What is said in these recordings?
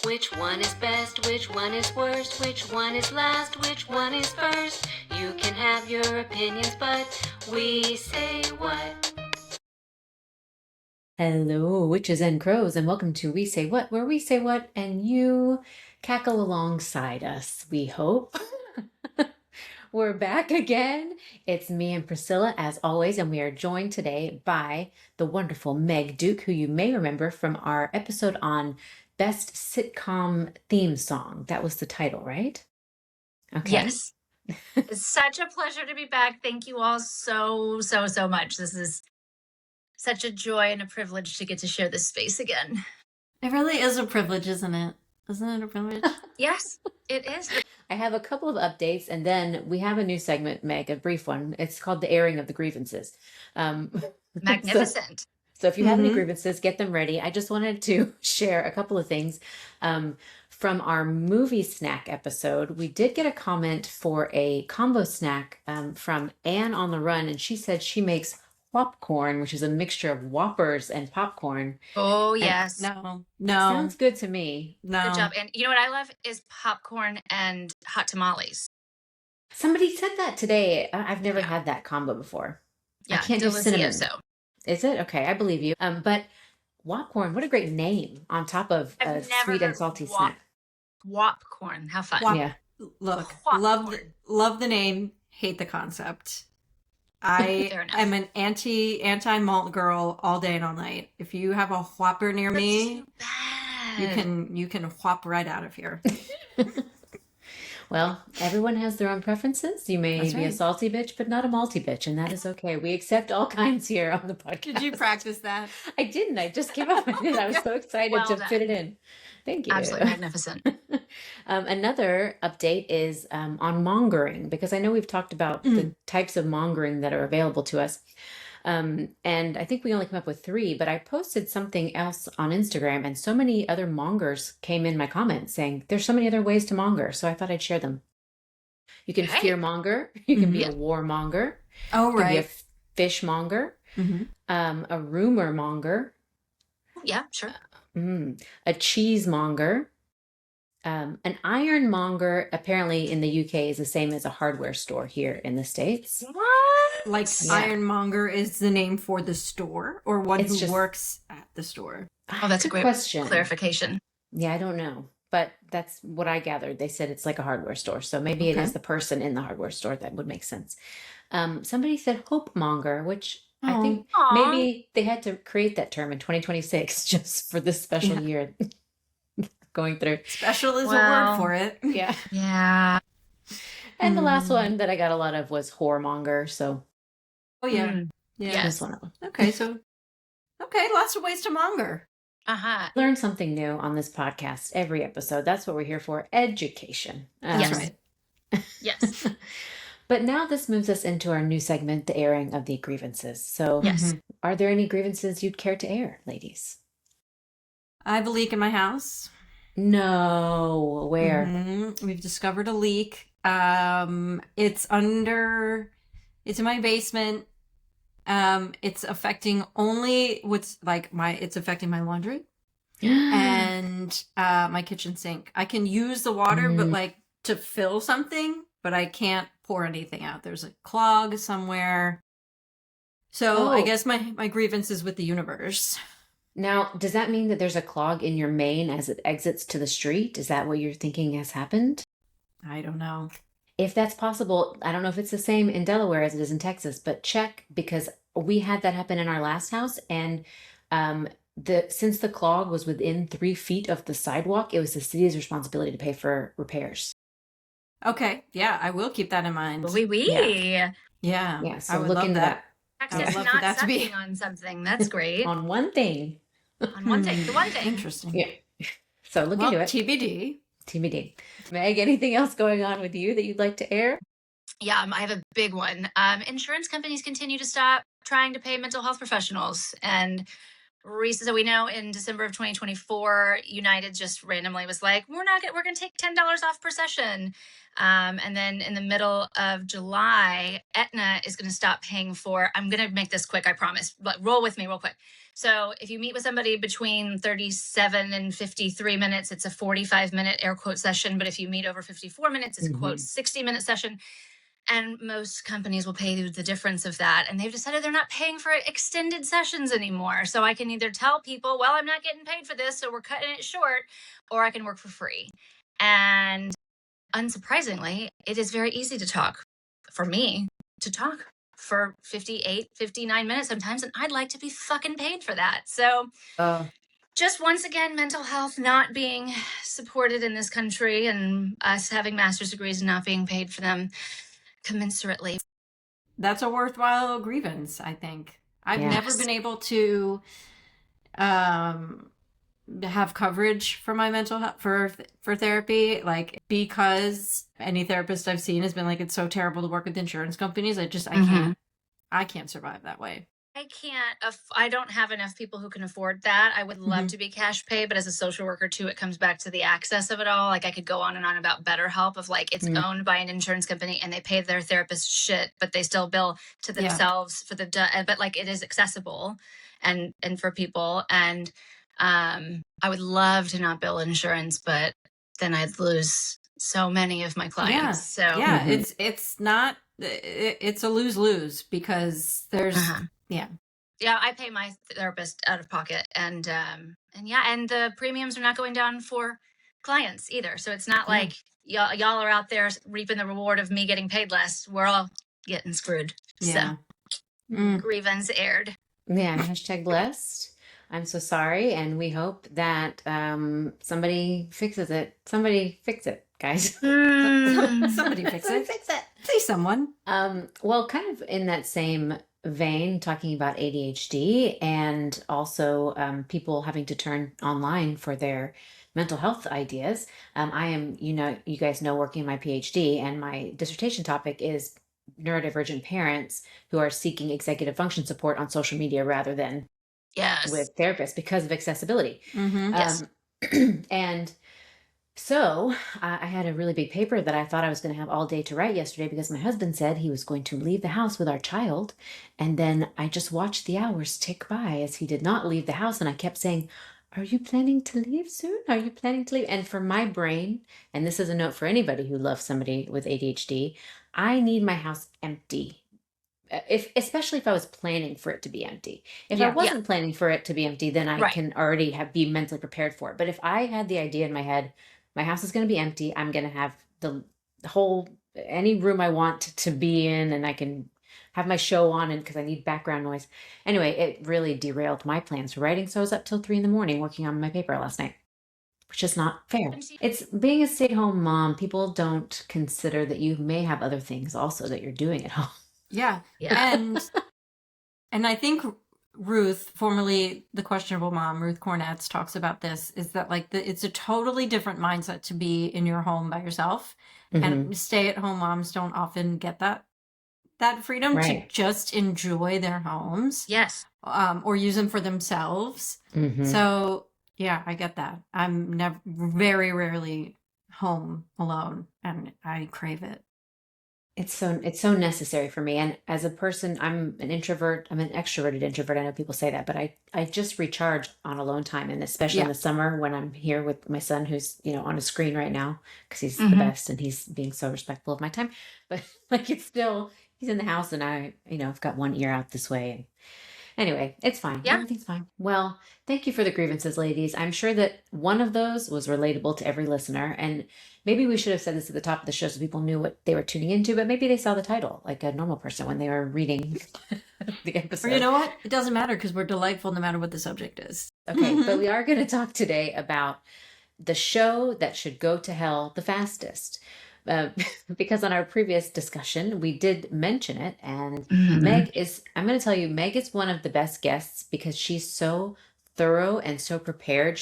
Which one is best? Which one is worst? Which one is last? Which one is first? You can have your opinions, but we say what? Hello, witches and crows, and welcome to We Say What, where we say what and you cackle alongside us, we hope. We're back again. It's me and Priscilla, as always, and we are joined today by the wonderful Meg Duke, who you may remember from our episode on Best Sitcom Theme Song. That was the title, right? Okay. Yes. It's such a pleasure to be back. Thank you all so much. This is such a joy and a privilege to get to share this space again. It really is a privilege, isn't it? Isn't it a privilege? Yes, it is. I have a couple of updates, and then we have a new segment, Meg, a brief one. It's called The Airing of the Grievances. Magnificent. So if you have any grievances, get them ready. I just wanted to share a couple of things. From our movie snack episode, we did get a comment for a combo snack from Anne on the Run, and she said she makes popcorn, which is a mixture of Whoppers and popcorn. Oh, yes. No. Sounds good to me. No. Good job. And you know what I love is popcorn and hot tamales. Somebody said that today. I've never had that combo before. Yeah, I can't do cinnamon. delicioso. Is it? Okay, I believe you. But Whopcorn, what a great name on top of a I've never sweet and heard salty Whop- snack. Whopcorn. How fun. Whop- Yeah. Look, Popcorn. love the name, hate the concept. I Fair enough. am an anti malt girl all day and all night. If you have a Whopper near That's me, too bad. you can whop right out of here. Well, everyone has their own preferences. You may That's be a right. salty bitch, but not a malty bitch, and that is okay. We accept all kinds here on the podcast. Did you practice that? I didn't. I just came up with it. I was so excited Well to done. fit it in. Thank you. Absolutely magnificent. Another update is on mongering, because I know we've talked about the types of mongering that are available to us. And I think we only came up with 3, but I posted something else on Instagram, and so many other mongers came in my comments saying there's so many other ways to monger. So I thought I'd share them. You can Okay. fear monger. You can be a war monger. Oh, You can be a right. fish monger. Mhm. A rumor monger. Yeah, sure. A cheesemonger. An ironmonger apparently in the UK is the same as a hardware store here in the States. What? Like Yeah. Ironmonger is the name for the store, or one It's who just- works at the store. Oh, that's a Good great question. clarification. Yeah, I don't know, but that's what I gathered. They said it's like a hardware store, so maybe it Okay. is the person in the hardware store. That would make sense. Somebody said hope monger, which I Oh. think Aw. maybe they had to create that term in 2026 just for this special year going through. Special is a Well, word for it. Yeah. Yeah. And the last one that I got a lot of was whoremonger, so Oh, yeah. Mm. Yeah. Yes. that's one of them. Okay, lots of ways to monger. Uh-huh. Learn something new on this podcast every episode. That's what we're here for, education. That's Yes. right. Yes. But now this moves us into our new segment, the airing of the grievances. So Yes. are there any grievances you'd care to air, ladies? I have a leak in my house. No. Where? We've discovered a leak. It's in my basement. It's affecting only it's affecting my laundry and my kitchen sink. I can use the water, but like to fill something, but I can't pour anything out. There's a clog somewhere. So I Oh. guess my grievance is with the universe. Now, does that mean that there's a clog in your main as it exits to the street? Is that what you're thinking has happened? I don't know. If that's possible, I don't know if it's the same in Delaware as it is in Texas, but check, because we had that happen in our last house, and since the clog was within 3 feet of the sidewalk, it was the city's responsibility to pay for repairs. Okay, yeah, I will keep that in mind. Yeah. Yeah, So I would look love into that. Texas I would love for not that to be- sucking on something. That's great. On one thing. On one thing. The one thing. Interesting. Yeah. So look Well, into it. TBD. TBD. Meg, anything else going on with you that you'd like to air? Yeah, I have a big one. Insurance companies continue to stop trying to pay mental health professionals. And so we know in December of 2024, United just randomly was like, we're going to take $10 off per session. And then in the middle of July, Aetna is going to stop paying for, I'm going to make this quick, I promise, but roll with me real quick. So if you meet with somebody between 37 and 53 minutes, it's a 45-minute air quote session. But if you meet over 54 minutes, it's a quote Mhm. 60-minute session. And most companies will pay you the difference of that. And they've decided they're not paying for extended sessions anymore. So I can either tell people, well, I'm not getting paid for this, so we're cutting it short, or I can work for free. And unsurprisingly, it is very easy to talk for me to talk for 58, 59 minutes sometimes. And I'd like to be fucking paid for that. So Oh, just once again, mental health not being supported in this country and us having master's degrees and not being paid for them commensurately. That's a worthwhile grievance, I think. I've never Yes. been able to um have coverage for my mental health for therapy, like, because any therapist I've seen has been like, it's so terrible to work with insurance companies. Mhm. I can't survive that way. I can't. I don't have enough people who can afford that. I would love Mhm. to be cash pay, but as a social worker too, it comes back to the access of it all. Like I could go on and on about BetterHelp of like it's mm, owned by an insurance company and they pay their therapist shit, but they still bill to Yeah. themselves for the but like it is accessible and for people. And I would love to not bill insurance, but then I'd lose so many of my clients. Yeah. So Yeah, mhm. it's not it's a lose-lose because there's uh-huh. yeah. Yeah, I pay my therapist out of pocket, and yeah, and the premiums are not going down for clients either. So it's not Yeah. like y'all are out there reaping the reward of me getting paid less. We're all getting screwed. So Yeah. Mm. grievance aired. Yeah, hashtag blessed. I'm so sorry, and we hope that somebody fixes it. Somebody fix it, guys. Somebody fix Somebody it. fix it. Say someone. Well, kind of in that same vein, talking about ADHD and also people having to turn online for their mental health ideas. I am, you guys know, working my PhD, and my dissertation topic is neurodivergent parents who are seeking executive function support on social media rather than Yes. with therapists because of accessibility. Mm-hmm. Yes. Um, and so I had a really big paper that I thought I was going to have all day to write yesterday because my husband said he was going to leave the house with our child. And then I just watched the hours tick by as he did not leave the house. And I kept saying, are you planning to leave soon? Are you planning to leave? And for my brain, and this is a note for anybody who loves somebody with ADHD, I need my house empty. If especially if I was planning for it to be empty. If I Yeah. Yeah. wasn't planning for it to be empty, then I Right. can already be mentally prepared for it. But if I had the idea in my head, my house is going to be empty, I'm going to have the whole any room I want to be in, and I can have my show on, and because I need background noise. Anyway, it really derailed my plans for writing. So I was up till 3 in the morning working on my paper last night, which is not fair. It's being a stay-at-home mom. People don't consider that you may have other things also that you're doing at home. Yeah. Yeah. And I think Ruth, formerly the questionable mom, Ruth Cornetz, talks about this, is that like it's a totally different mindset to be in your home by yourself. Mhm. And stay-at-home moms don't often get that freedom to Right. just enjoy their homes, Yes. or use them for themselves. Mhm. So yeah, I get that. I'm never very rarely home alone, and I crave it. It's so necessary for me. And as a person, I'm an introvert. I'm an extroverted introvert. I know people say that, but I just recharge on alone time, and especially in Yeah. the summer when I'm here with my son, who's on a screen right now because he's the Mhm. best and he's being so respectful of my time. But like it's still he's in the house, and I've got one ear out this way. And anyway, it's fine. Yeah. Everything's fine. Well, thank you for the grievances, ladies. I'm sure that one of those was relatable to every listener. And maybe we should have said this at the top of the show so people knew what they were tuning into, but maybe they saw the title like a normal person when they were reading the episode. Or you know what? It doesn't matter because we're delightful no matter what the subject is. Okay, but we are going to talk today about the show that should go to hell the fastest. Because on our previous discussion, we did mention it, and Mhm. I'm going to tell you, Meg is one of the best guests because she's so thorough and so prepared.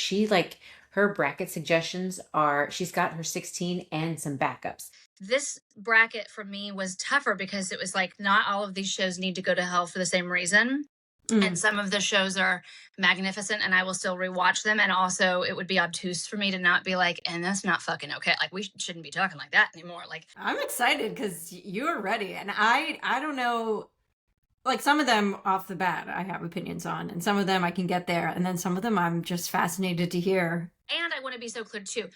Her bracket suggestions she's got her 16 and some backups. This bracket for me was tougher because it was like not all of these shows need to go to hell for the same reason. And some of the shows are magnificent and I will still rewatch them. And also it would be obtuse for me to not be like, and that's not fucking okay. Like we shouldn't be talking like that anymore. Like I'm excited because you're ready, and I don't know. like some of them off the bat I have opinions on, and some of them I can get there, and then some of them I'm just fascinated to hear. And I want to be so clear too.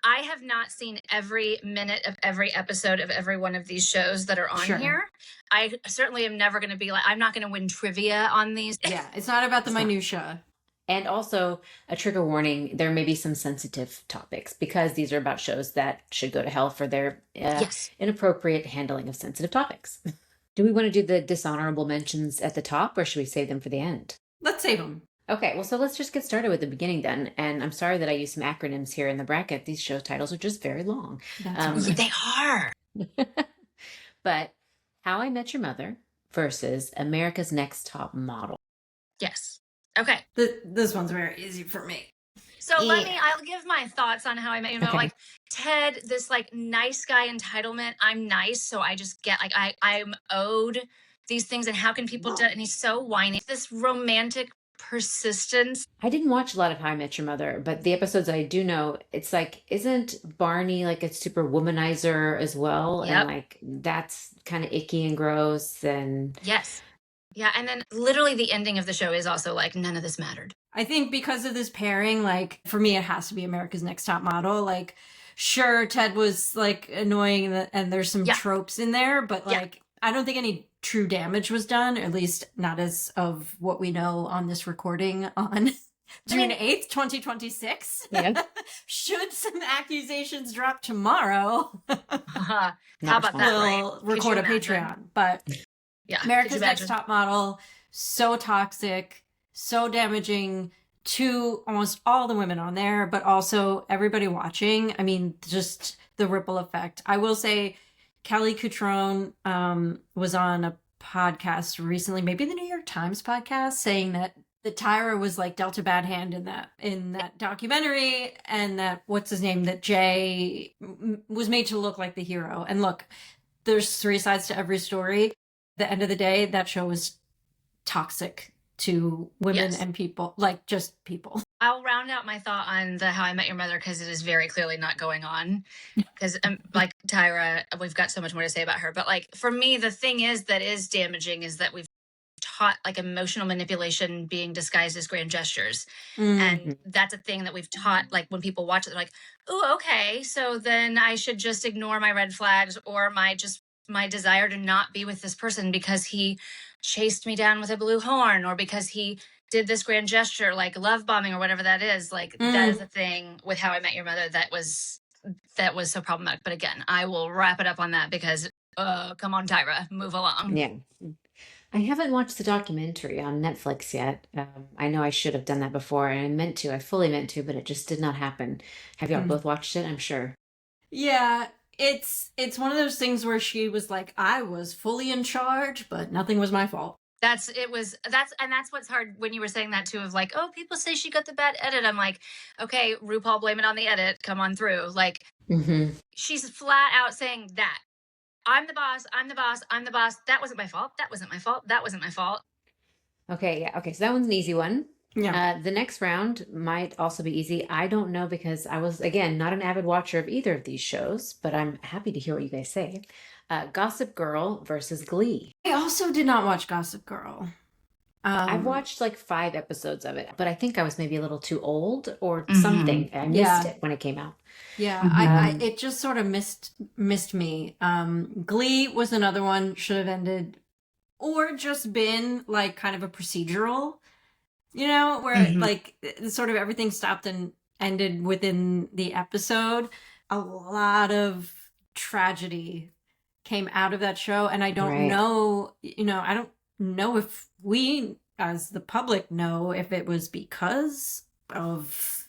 I have not seen every minute of every episode of every one of these shows that are on Sure. here. I certainly am never going to be like, I'm not going to win trivia on these. Yeah, it's not about the It's not. minutia. And also, a trigger warning, there may be some sensitive topics because these are about shows that should go to hell for their Yes. inappropriate handling of sensitive topics. Do we want to do the dishonorable mentions at the top, or should we save them for the end? Let's save them. Okay, well, so let's just get started with the beginning then. And I'm sorry that I used some acronyms here in the bracket. These show titles are just very long. That's They are. But How I Met Your Mother versus America's Next Top Model. Yes. Okay. This one's very easy for me. So I'll give my thoughts on How I Met Your Mother. Okay. Like Ted, this like nice guy entitlement. I'm nice, so I just get like I'm owed these things, and how can people do it? And he's so whiny. This romantic persistence. I didn't watch a lot of How I Met Your Mother, but the episodes I do know, it's like, isn't Barney like a super womanizer as well? Yep. And like, that's kind of icky and gross. And Yes. Yeah. And then literally the ending of the show is also like, none of this mattered. I think because of this pairing, like for me, it has to be America's Next Top Model. Like, sure, Ted was like annoying, and there's some tropes in there, but like, I don't think any true damage was done, at least not as of what we know on this recording on June 8th, 2026. Yeah. Should some accusations drop tomorrow, How about that? we'll record a Patreon. But yeah, America's Next Top Model, so toxic, so damaging to almost all the women on there, but also everybody watching. I mean, just the ripple effect. I will say Kelly Cutrone was on a podcast recently, maybe the New York Times podcast, saying that Tyra was like dealt a bad hand in that documentary, and that what's his name, that Jay was made to look like the hero. And look, there's three sides to every story. At the end of the day, that show was toxic to women and people, like just people. I'll round out my thought on the How I Met Your Mother because it is very clearly not going on. Because like Tyra, we've got so much more to say about her. But like for me, the thing that is damaging is that we've taught like emotional manipulation being disguised as grand gestures. And that's a thing that we've taught, like when people watch it, they're like, oh, okay, so then I should just ignore my red flags or my desire to not be with this person because he chased me down with a blue horn, or because he did this grand gesture like love bombing or whatever that is. Like that is the thing with How I Met Your Mother that was so problematic. But again, I will wrap it up on that because come on, Tyra, move along. Yeah. I haven't watched the documentary on Netflix yet. I know I should have done that before, and I fully meant to, but it just did not happen. Have y'all both watched it? I'm sure. Yeah, it's one of those things where she was like, I was fully in charge, but nothing was my fault. That's what's hard when you were saying that too, of like, oh, people say she got the bad edit. I'm like, okay, RuPaul, blame it on the edit. Come on through. Like, she's flat out saying that. I'm the boss. I'm the boss. I'm the boss. That wasn't my fault. That wasn't my fault. That wasn't my fault. Okay, yeah. Okay, so that one's an easy one. Yeah. The next round might also be easy. I don't know because I was, again, not an avid watcher of either of these shows, but I'm happy to hear what you guys say. Gossip Girl versus Glee. I also did not watch Gossip Girl. I've watched like 5 episodes of it, but I think I was maybe a little too old or something. I missed it when it came out. Yeah, it just sort of missed me. Glee was another one, should have ended, or just been like kind of a procedural, you know, where like sort of everything stopped and ended within the episode. A lot of tragedy came out of that show, and I don't know, I don't know if we as the public know if it was because of,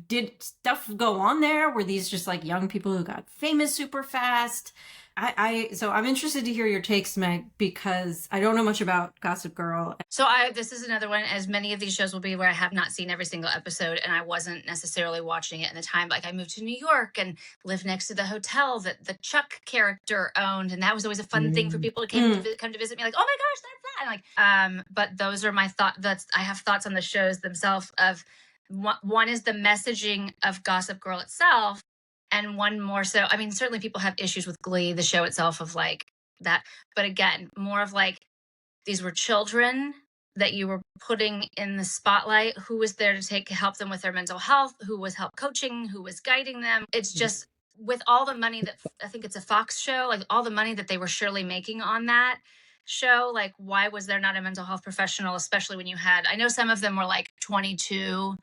did stuff go on there? Were these just like young people who got famous super fast? So I'm interested to hear your takes, Meg, because I don't know much about Gossip Girl. So this is another one, as many of these shows will be, where I have not seen every single episode, and I wasn't necessarily watching it in the time. Like I moved to New York and lived next to the hotel that the Chuck character owned, and that was always a fun thing for people to come to visit me. Like, oh my gosh, that's that. And like, but those are my thoughts. I have thoughts on the shows themselves. Of one is the messaging of Gossip Girl itself. And one more so, I mean, certainly people have issues with Glee, the show itself, of like that. But again, more of like These were children that you were putting in the spotlight. Who was there to help them with their mental health? Who was help coaching? Who was guiding them? It's just with all the money that I think it's a Fox show, like all the money that they were surely making on that show, like why was there not a mental health professional, especially when you had, I know some of them were like 22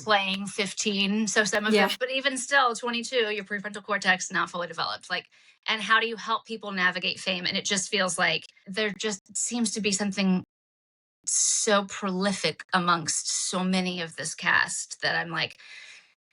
playing 15, so some of them, but even still 22, your prefrontal cortex not fully developed, like, and how do you help people navigate fame? And it just feels like there just seems to be something so prolific amongst so many of this cast that I'm like,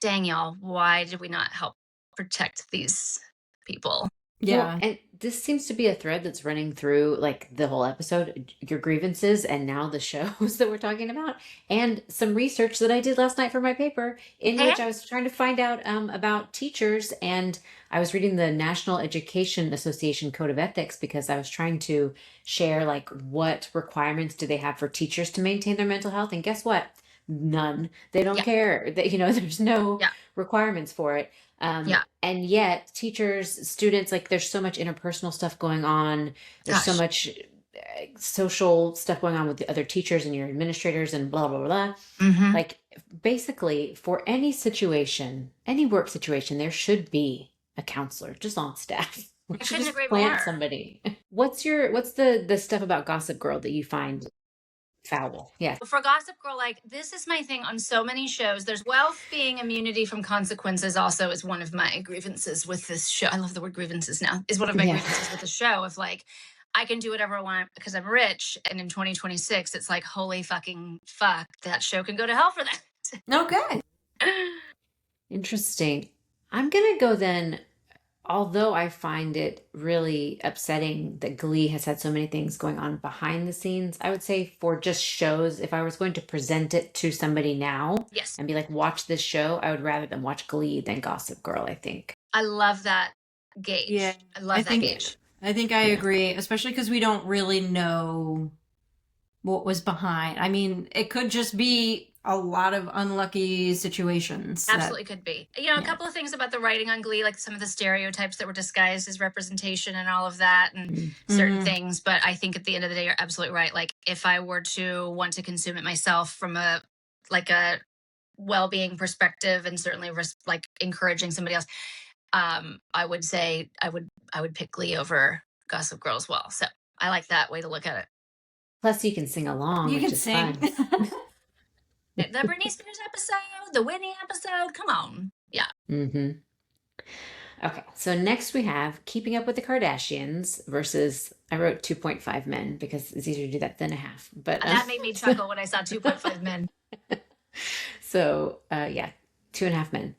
dang y'all, why did we not help protect these people? Well, and this seems to be a thread that's running through like the whole episode, your grievances and now the shows that we're talking about, and some research that I did last night for my paper in which I was trying to find out about teachers, and I was reading the National Education Association Code of Ethics because I was trying to share like what requirements do they have for teachers to maintain their mental health, and guess what? None. They don't care. That, you know, there's no requirements for it. And yet teachers, students, like there's so much interpersonal stuff going on. There's so much social stuff going on with the other teachers and your administrators and blah, blah, blah. Like basically for any situation, any work situation, there should be a counselor just on staff. We should just plant somebody. What's the stuff about Gossip Girl that you find foul? Yeah. For Gossip Girl, like this is my thing on so many shows. There's wealth being immunity from consequences also is one of my grievances with this show. I love the word grievances now. Is one of my grievances with the show of like, I can do whatever I want because I'm rich. And in 2026, it's like, holy fucking fuck, that show can go to hell for that. Okay. Interesting. I'm going to go then, although I find it really upsetting that Glee has had so many things going on behind the scenes, I would say for just shows, if I was going to present it to somebody now and be like, watch this show, I would rather them watch Glee than Gossip Girl, I think. I love that gauge. Yeah. I love that gauge. I think I agree, especially because we don't really know what was behind. I mean, it could just be a lot of unlucky situations. Absolutely could be. You know, a couple of things about the writing on Glee, like some of the stereotypes that were disguised as representation and all of that and certain things. But I think at the end of the day, you're absolutely right. Like if I were to want to consume it myself from a well-being perspective and certainly like encouraging somebody else, I would say I would pick Glee over Gossip Girl as well. So I like that way to look at it. Plus you can sing along, which is fun. The Britney Spears episode, the Whitney episode, come on. Yeah. Okay, so next we have Keeping Up with the Kardashians versus, I wrote 2.5 Men because it's easier to do that than a half. But that made me chuckle when I saw 2.5 Men. So, 2.5 Men.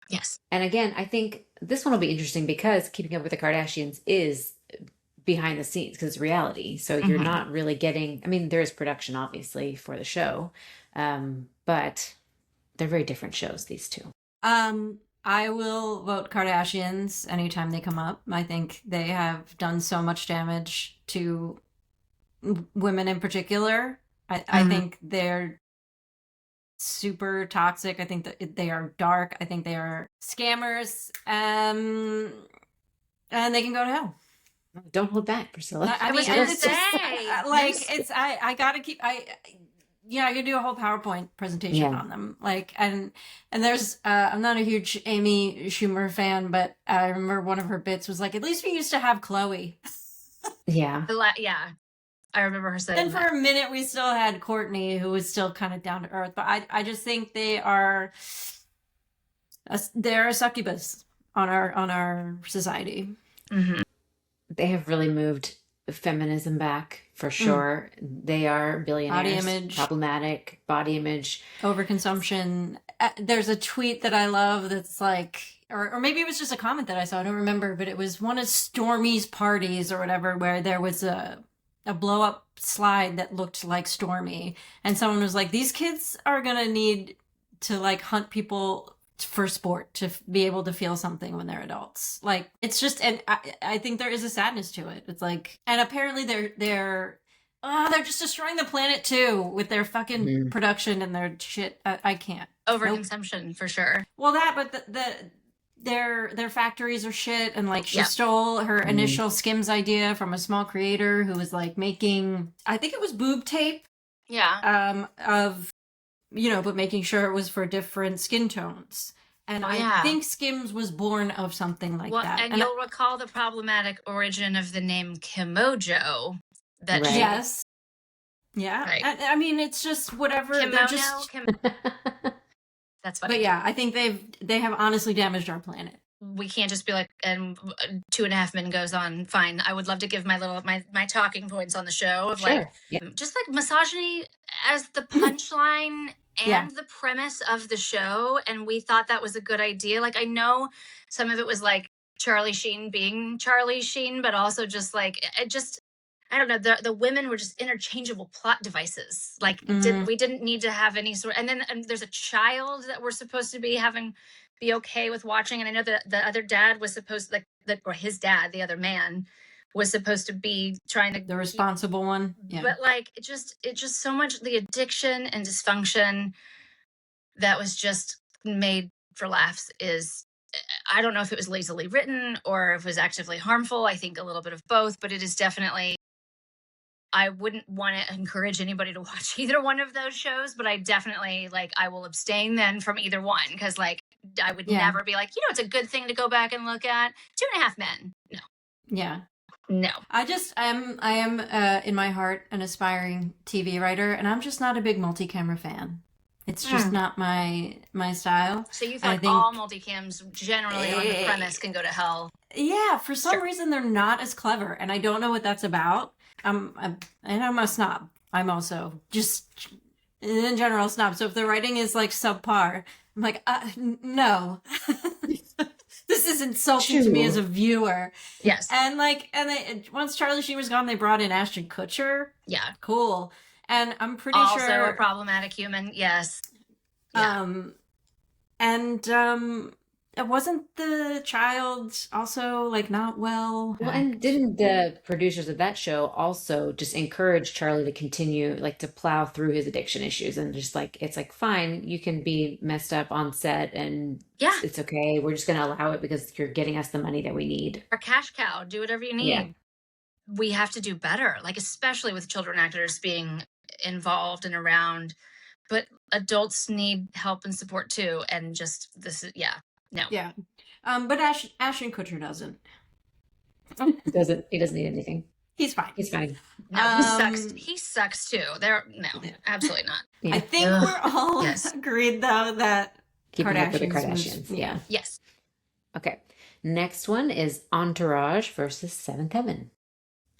Yes. And again, I think this one will be interesting because Keeping Up with the Kardashians is behind the scenes because it's reality. So you're not really getting, I mean, there is production obviously for the show, but they're very different shows, these two. I will vote Kardashians anytime they come up. I think they have done so much damage to women in particular. I think they're super toxic. I think that they are dark. I think they are scammers. And they can go to hell. Don't hold back, Priscilla. I mean, I gotta keep. I could do a whole PowerPoint presentation on them. Like, and there's, I'm not a huge Amy Schumer fan, but I remember one of her bits was like, at least we used to have Chloe. Yeah. I remember her saying that. And for a minute, we still had Courtney, who was still kind of down to earth. But I just think they're a succubus on our society. They have really moved feminism back for sure. They are billionaires. Body image. Problematic. Body image. Overconsumption. There's a tweet that I love that's like, or maybe it was just a comment that I saw, I don't remember, but it was one of Stormy's parties or whatever, where there was a blow up slide that looked like Stormy. And someone was like, these kids are going to need to like hunt people for sport to be able to feel something when they're adults. Like, it's just, and I think there is a sadness to it. It's like, and apparently they're just destroying the planet too with their fucking production and their shit. I can't. Overconsumption for sure. Well, that, but their factories are shit, and like she Yep. stole her initial Skims idea from a small creator who was like making, I think it was boob tape, Yeah. of, you know, but making sure it was for different skin tones. And Oh, I yeah. think Skims was born of something like Well, that. and you'll recall the problematic origin of the name Kimojo. That Right. yes. Yeah. Right. I mean, it's just whatever. They're Kimono. just. That's funny. But yeah, I think they have honestly damaged our planet. We can't just be like, and 2.5 Men goes on. Fine, I would love to give my talking points on the show of like, just like misogyny as the punchline and Yeah. the premise of the show, and we thought that was a good idea. Like, I know some of it was like Charlie Sheen being Charlie Sheen, but also just like it just. I don't know. The women were just interchangeable plot devices. Like, we didn't need to have any sort. And then there's a child that we're supposed to be be okay with watching. And I know that the other dad was supposed or his dad, the other man, was supposed to be trying to the responsible one. Yeah. But like it just so much the addiction and dysfunction that was just made for laughs is. I don't know if it was lazily written or if it was actively harmful. I think a little bit of both, but it is definitely. I wouldn't want to encourage anybody to watch either one of those shows, but I definitely I will abstain then from either one because I would never be like, it's a good thing to go back and look at 2.5 Men. No. Yeah. No. I am in my heart an aspiring TV writer, and I'm just not a big multi-camera fan. It's just not my style. So you thought all multicams generally on the premise can go to hell? Yeah, for some reason they're not as clever, and I don't know what that's about. And I'm a snob. I'm also just in general snob. So if the writing is like subpar, I'm like, no, this is insulting to me as a viewer. Yes. And once Charlie Sheen was gone, they brought in Ashton Kutcher. Yeah. Cool. And I'm pretty also sure a problematic human. Yes. Yeah. Wasn't the child also not well? Well, and didn't the producers of that show also just encourage Charlie to continue to plow through his addiction issues and just it's fine, you can be messed up on set and it's okay. We're just going to allow it because you're getting us the money that we need. Our cash cow, do whatever you need. Yeah. We have to do better, especially with children actors being involved and around, but adults need help and support too. And just this is, no. Yeah. But Ashton Kutcher doesn't. He doesn't need anything. He's fine. He's fine. No, he sucks. He sucks too. Absolutely not. Yeah. I think we're all agreed though that keeping up with the Kardashians. Yeah. Yes. Okay. Next one is Entourage versus Seventh Heaven.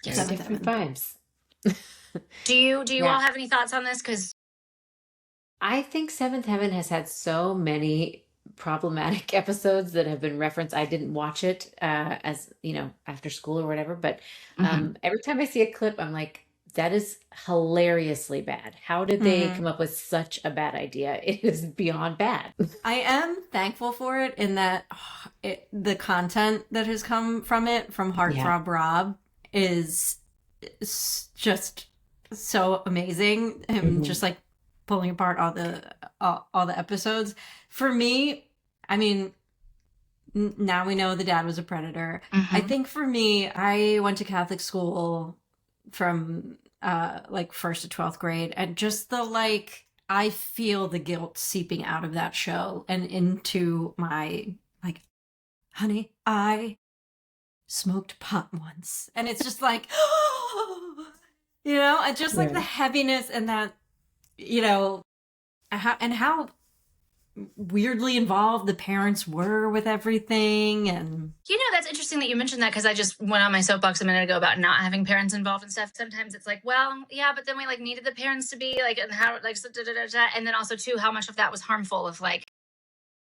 Yes. Different vibes. Do you all have any thoughts on this? Because I think Seventh Heaven has had so many problematic episodes that have been referenced. I didn't watch it as after school or whatever, but every time I see a clip, I'm like, that is hilariously bad. How did they come up with such a bad idea? It is beyond bad. I am thankful for it in that the content that has come from it, from Heartthrob Rob, is just so amazing. Him just pulling apart all the episodes. For me, I mean, now we know the dad was a predator. I think for me, I went to Catholic school from first to 12th grade, and just I feel the guilt seeping out of that show and into my honey, I smoked pot once, and it's just and just the heaviness and that, how weirdly involved the parents were with everything. And that's interesting that you mentioned that, because I just went on my soapbox a minute ago about not having parents involved and stuff. Sometimes it's well, yeah, but then we needed the parents to be and how so and then also too how much of that was harmful of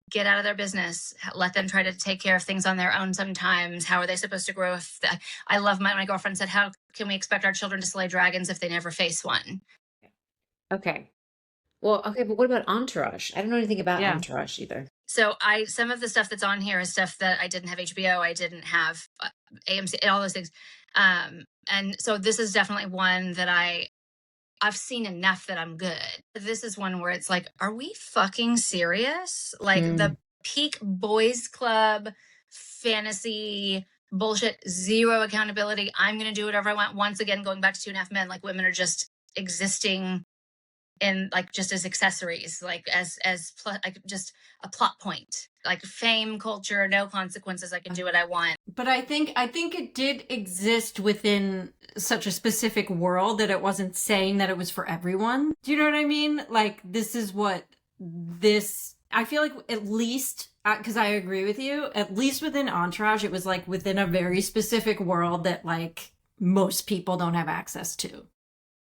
get out of their business, let them try to take care of things on their own sometimes. How are they supposed to grow if I love my girlfriend said, how can we expect our children to slay dragons if they never face one? Okay. Well, okay, but what about Entourage? I don't know anything about Entourage either. So some of the stuff that's on here is stuff that I didn't have HBO, I didn't have AMC, all those things. And so this is definitely one that I've seen enough that I'm good. This is one where it's are we fucking serious? The peak boys club fantasy bullshit, zero accountability. I'm going to do whatever I want. Once again, going back to 2.5 Men, like women are just existing in like just as accessories, like like just a plot point, like fame, culture, no consequences. I can do what I want. But I think it did exist within such a specific world that it wasn't saying that it was for everyone. Do you know what I mean? Like, this is what this, I feel like, at least, because I agree with you, at least within Entourage, it was like within a very specific world that like most people don't have access to.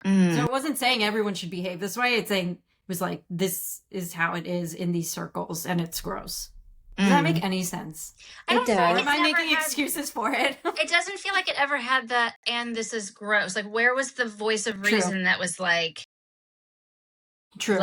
So it wasn't saying everyone should behave this way. It's saying, it was like, this is how it is in these circles, and it's gross. Does that make any sense? I don't It does. feel like Or it's am I ever making had- excuses for it? It doesn't feel like it ever had that, and this is gross. Like, where was the voice of True. reason that was like, True.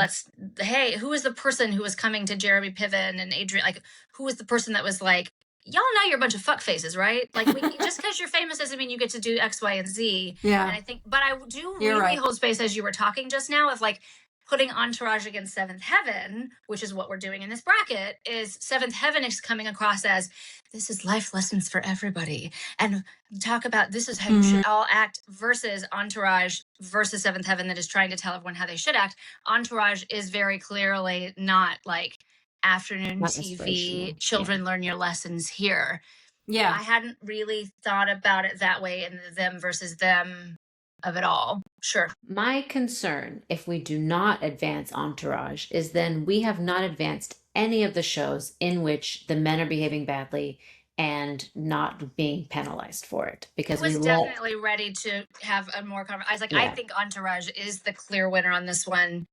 hey, who was the person who was coming to Jeremy Piven and Adrian? Like, who was the person that was like, y'all know you're a bunch of fuck faces, right? Like, just because you're famous doesn't mean you get to do X, Y, and Z. Yeah. And I think, but I do You're really right. hold space, as you were talking just now, of like putting Entourage against Seventh Heaven, which is what we're doing in this bracket. Is Seventh Heaven is coming across as, this is life lessons for everybody, and talk about this is how you should all act, versus Entourage versus Seventh Heaven that is trying to tell everyone how they should act. Entourage is very clearly not like afternoon Not TV, inspirational. children learn your lessons here. Yeah. I hadn't really thought about it that way in the them versus them of it all. Sure. My concern, if we do not advance Entourage, is then we have not advanced any of the shows in which the men are behaving badly and not being penalized for it. Because I was we let definitely ready to have a more conversation. I was like, I Yeah. think Entourage is the clear winner on this one.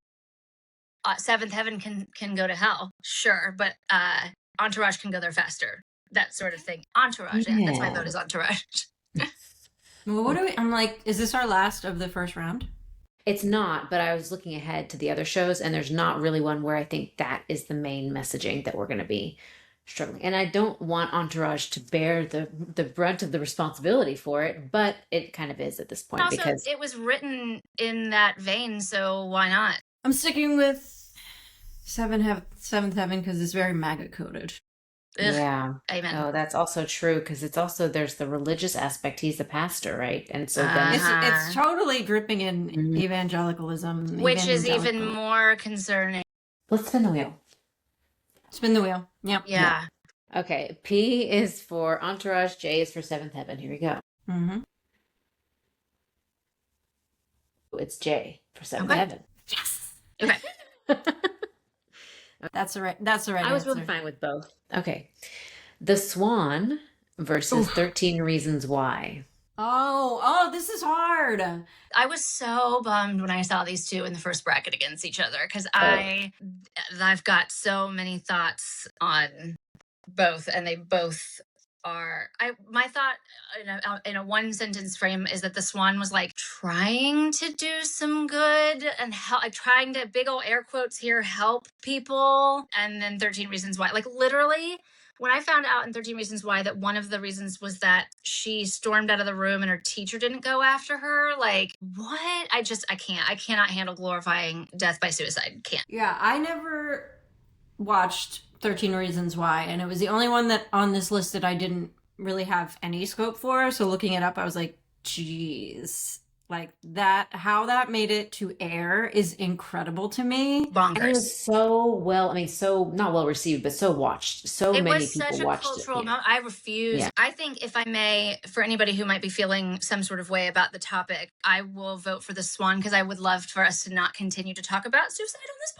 Seventh Heaven can go to hell, sure, but Entourage can go there faster. That sort of thing. Entourage, yeah, that's my Yeah. vote is Entourage. Well, what do we? I'm like, is this our last of the first round? It's not, but I was looking ahead to the other shows, and there's not really one where I think that is the main messaging that we're going to be struggling. And I don't want Entourage to bear the brunt of the responsibility for it, but it kind of is at this point Also, because it was written in that vein, so why not? I'm sticking with Seventh Heaven because it's very MAGA coded. Ugh, yeah. Amen. Oh, that's also true because it's also there's the religious aspect. He's the pastor, right? And so then It's totally dripping in Mhm. evangelicalism, Which is even evangelical. more concerning. let's spin the wheel. Spin the wheel. Yep. Yeah. Okay, P is for Entourage, J is for Seventh Heaven. Here we go. Mm-hmm. It's J for Seventh Okay. Heaven. Yes. Okay. That's the right. That's the right. I was answer. really fine with both. Okay. The Swan versus 13 Reasons Why. Oh, this is hard. I was so bummed when I saw these two in the first bracket against each other because I've got so many thoughts on both, and they both are. My thought in a one sentence frame is that the Swan was like trying to do some good and help, like trying to, big old air quotes here, help people, and then 13 Reasons Why, like literally. When I found out in 13 Reasons Why that one of the reasons was that she stormed out of the room and her teacher didn't go after her, like, what? I cannot handle glorifying death by suicide. Can't. Yeah, I never watched 13 Reasons Why, and it was the only one that on this list that I didn't really have any scope for. So looking it up, I was like, geez. Like that, how that made it to air is incredible to me. And it Bonkers. was so well, I mean, so not well received, but so watched. So It many was people such a watched cultural it. moment. I refuse. Yeah. I think, if I may, for anybody who might be feeling some sort of way about the topic, I will vote for the Swan because I would love for us to not continue to talk about suicide on this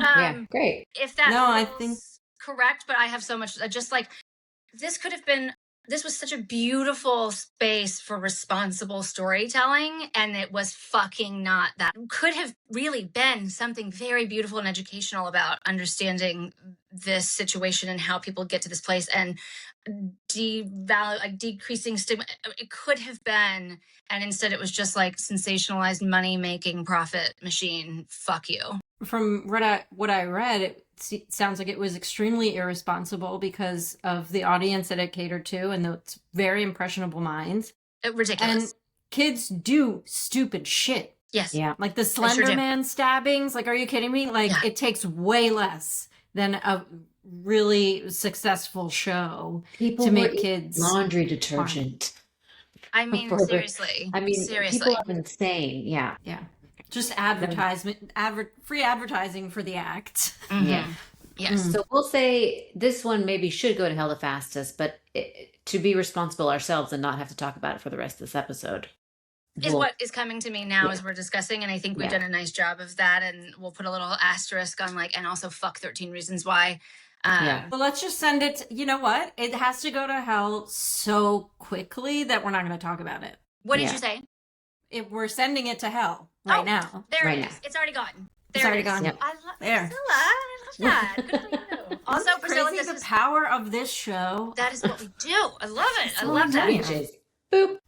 podcast. Yeah, great. If that No, I feels think- correct, but I have so much, just like, this was such a beautiful space for responsible storytelling, and it was fucking not that. Could have really been something very beautiful and educational about understanding this situation and how people get to this place and decreasing stigma. It could have been, and instead it was just like sensationalized money-making profit machine. Fuck you. From what I read, it sounds like it was extremely irresponsible because of the audience that it catered to and those very impressionable minds. Ridiculous. And kids do stupid shit. Yes. Yeah. Like the sure Slender do. Man stabbings. Like, are you kidding me? Like, Yeah. it takes way less than a really successful show People to were make eating kids laundry harm. detergent. I mean, For, seriously, I mean, people seriously. are insane. Yeah. Yeah. Just That- free advertising for the act. Yeah. Mhm. Yes. So we'll say this one maybe should go to hell the fastest, but to be responsible ourselves and not have to talk about it for the rest of this episode. Is We'll- what is coming to me now Yeah. as we're discussing, and I think we've Yeah. done a nice job of that, and we'll put a little asterisk on like, and also fuck 13 Reasons Why. Yeah. Well, let's just send it. You know what? It has to go to hell so quickly that we're not going to talk about it. What did Yeah. you say? We're sending it to hell right Oh, now. There Right it now. is. It's already gone. It's There already it is. gone. Yep. I love There. Priscilla. I love that. Good for you. Also, Priscilla, Crazy this the is power of this show. that is what we do. I love it. I So love that. nice. Changes. Boop.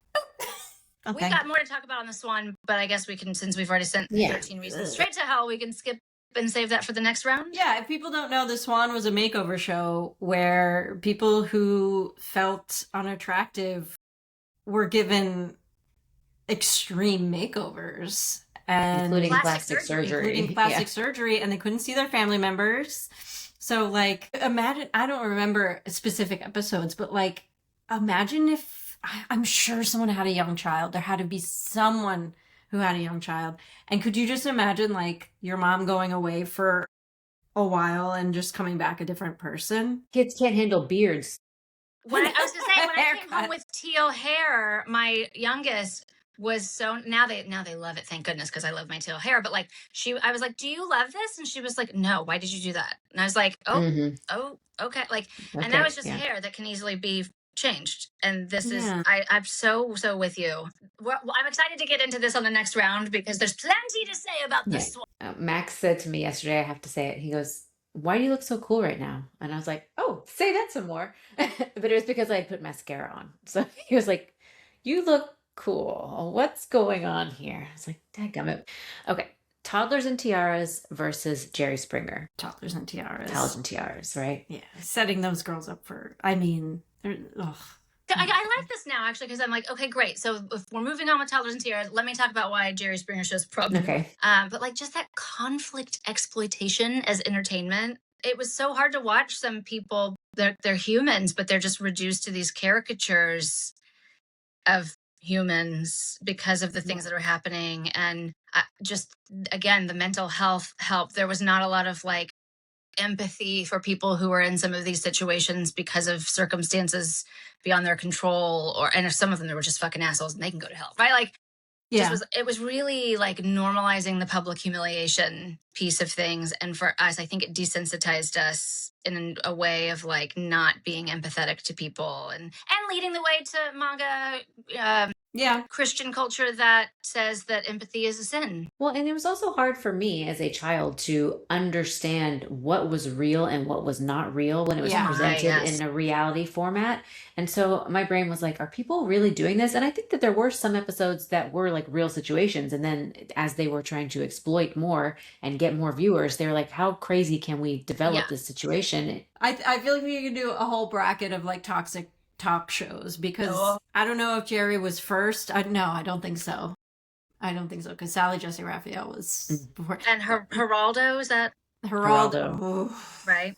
We got more to talk about on this one, but I guess we can, since we've already sent Yeah. 13 Reasons straight to hell, we can skip and save that for the next round. Yeah, if people don't know, The Swan was a makeover show where people who felt unattractive were given extreme makeovers. And Including Plastic plastic surgery. including plastic surgery, and they couldn't see their family members. So, like, imagine, I don't remember specific episodes, but like, imagine if, I'm sure someone had a young child. There had to be someone who had a young child. And could you just imagine, like, your mom going away for a while and just coming back a different person? Kids can't handle beards. When I was going to say, when I came Haircut. home with teal hair, my youngest was so, now they love it, thank goodness, because I love my teal hair. But like, I was like, do you love this? And she was like, no, why did you do that? And I was like, oh, Mhm. oh, okay. Like, and Okay, that was just yeah. hair that can easily be changed. And this is, Yeah. I'm so with you. Well, I'm excited to get into this on the next round because there's plenty to say about this one. Max said to me yesterday, I have to say it. He goes, "Why do you look so cool right now?" And I was like, "Oh, say that some more." But it was because I had put mascara on. So he was like, "You look cool. What's going on here?" I was like, "Dadgummit." Okay. Toddlers and Tiaras versus Jerry Springer. Toddlers and tiaras. Toddlers and Tiaras, right? Yeah, setting those girls up for, I mean, ugh. I like this now actually because I'm like, okay, great. So if we're moving on with Toddlers and Tiaras, let me talk about why Jerry Springer show's problem. Okay. But like just that conflict exploitation as entertainment, it was so hard to watch. Some people, they're humans, but they're just reduced to these caricatures of humans because of the things that are happening. And just again, the mental health help. There was not a lot of like empathy for people who are in some of these situations because of circumstances beyond their control, and if some of them they were just fucking assholes and they can go to hell, right? Like, Yeah. it was really like normalizing the public humiliation piece of things, and for us, I think it desensitized us in a way of like not being empathetic to people, and leading the way to manga. Yeah. Christian culture that says that empathy is a sin. Well, and it was also hard for me as a child to understand what was real and what was not real when it was Yeah. presented Yes. in a reality format. And so my brain was like, are people really doing this? And I think that there were some episodes that were like real situations. And then as they were trying to exploit more and get more viewers, they were like, how crazy can we develop Yeah. this situation? I feel like we could do a whole bracket of like toxic talk shows because Oh. I don't know if Jerry was first. No, I don't think so. I don't think so because Sally Jesse Raphael was before. And Geraldo, is that Geraldo. Geraldo. Oof. right?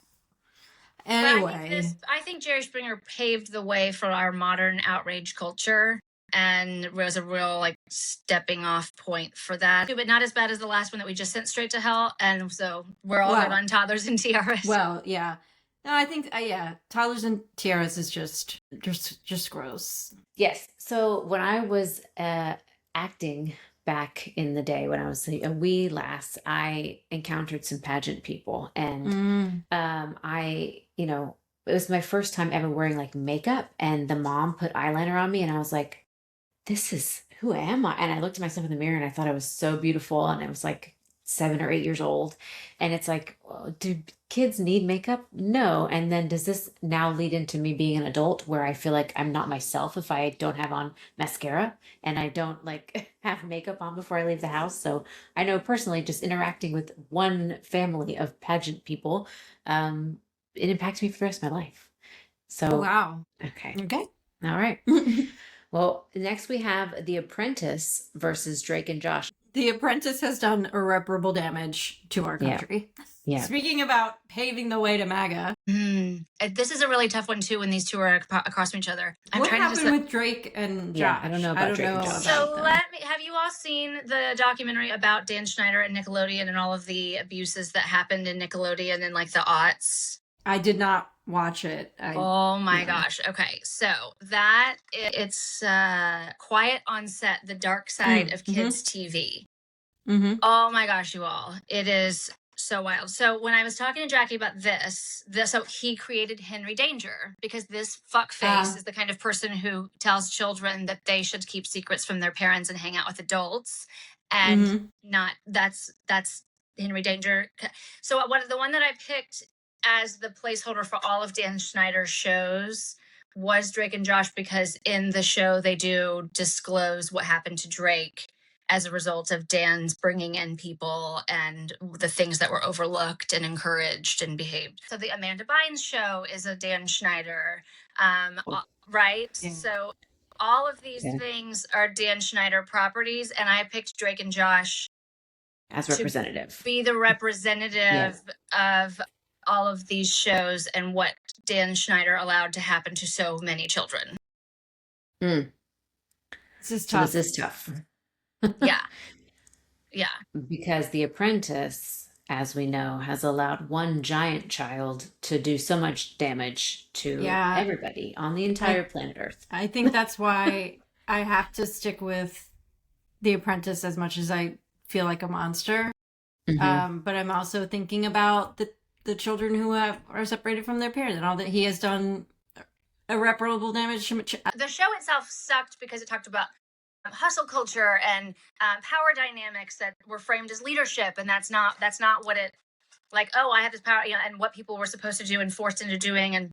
But Anyway, I think Jerry Springer paved the way for our modern outrage culture and was a real like stepping off point for that. But not as bad as the last one that we just sent straight to hell. And so we're all good Well- on Toddlers and Tiaras. well, yeah. No, I think yeah, Toddlers and Tiaras is just gross. Yes. So when I was acting back in the day when I was a wee lass, I encountered some pageant people, and it was my first time ever wearing like makeup, and the mom put eyeliner on me, and I was like, "This is who am I?" And I looked at myself in the mirror, and I thought I was so beautiful, and I was like 7 or 8 years old, and it's like, well, do kids need makeup? No. And then does this now lead into me being an adult where I feel like I'm not myself if I don't have on mascara and I don't like have makeup on before I leave the house? So I know personally, just interacting with one family of pageant people, it impacts me for the rest of my life. So Wow. okay, Okay. all right. Well, next we have The Apprentice versus Drake and Josh. The Apprentice has done irreparable damage to our Yeah. country. Yeah. Speaking about paving the way to MAGA, This is a really tough one too when these two are across from each other. I'm what trying to happened with Drake and Josh? Yeah, I don't know about Drake and Josh. So them. have you all seen the documentary about Dan Schneider and Nickelodeon and all of the abuses that happened in Nickelodeon in like the aughts? I did not watch it. Oh my gosh. Okay. So it's Quiet on Set, the dark side of kids TV. Oh my gosh, you all. It is so wild. So when I was talking to Jackie about this, so he created Henry Danger because this fuckface is the kind of person who tells children that they should keep secrets from their parents and hang out with adults, and not that's Henry Danger. So the one that I picked as the placeholder for all of Dan Schneider's shows was Drake and Josh, because in the show they do disclose what happened to Drake as a result of Dan's bringing in people and the things that were overlooked and encouraged and behaved. So the Amanda Bynes show is a Dan Schneider, right? Yeah. So all of these things are Dan Schneider properties, and I picked Drake and Josh as representative. To be the representative of all of these shows and what Dan Schneider allowed to happen to so many children. This is tough. So this is tough. Yeah. Because The Apprentice, as we know, has allowed one giant child to do so much damage to everybody on the entire planet Earth. I think that's why I have to stick with The Apprentice as much as I feel like a monster. But I'm also thinking about the children who are separated from their parents and all that he has done irreparable damage. The show itself sucked because it talked about hustle culture and power dynamics that were framed as leadership, and that's not what it, like, oh, I have this power, and what people were supposed to do and forced into doing. And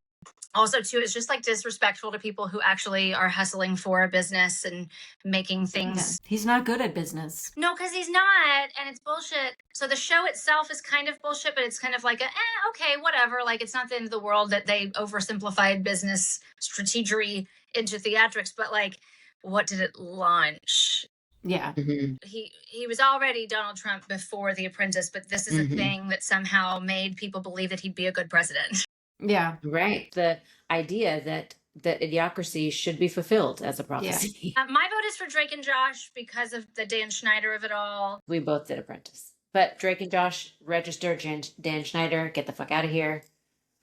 also too, it's just like disrespectful to people who actually are hustling for a business and making things. He's not good at business. No, because he's not, and it's bullshit. So the show itself is kind of bullshit, but it's kind of like okay, whatever, like it's not the end of the world that they oversimplified business strategery into theatrics, but like, what did it launch? Yeah. He was already Donald Trump before The Apprentice, but this is a thing that somehow made people believe that he'd be a good president. Yeah. Right. The idea that idiocracy should be fulfilled as a prophecy. Yeah. My vote is for Drake and Josh because of the Dan Schneider of it all. We both did Apprentice. But Drake and Josh, register Dan Schneider, get the fuck out of here.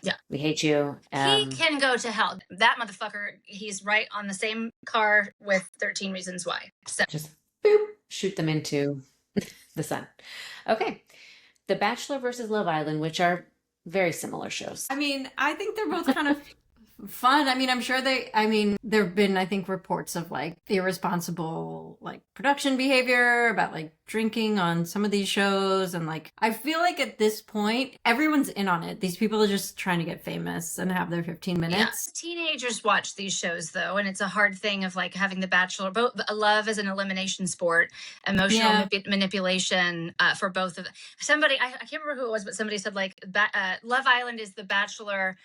Yeah. We hate you. He can go to hell. That motherfucker, he's right on the same car with 13 Reasons Why. So just boop, shoot them into the sun. Okay. The Bachelor versus Love Island, which are very similar shows. I mean, I think they're both kind of fun. I mean, I'm sure there have been, I think, reports of like irresponsible like production behavior about like drinking on some of these shows. And like, I feel like at this point, everyone's in on it. These people are just trying to get famous and have their 15 minutes. Yeah. Teenagers watch these shows though. And it's a hard thing of like having The Bachelor, both love as an elimination sport, emotional manipulation for both of them. Somebody, I can't remember who it was, but somebody said like Love Island is The Bachelor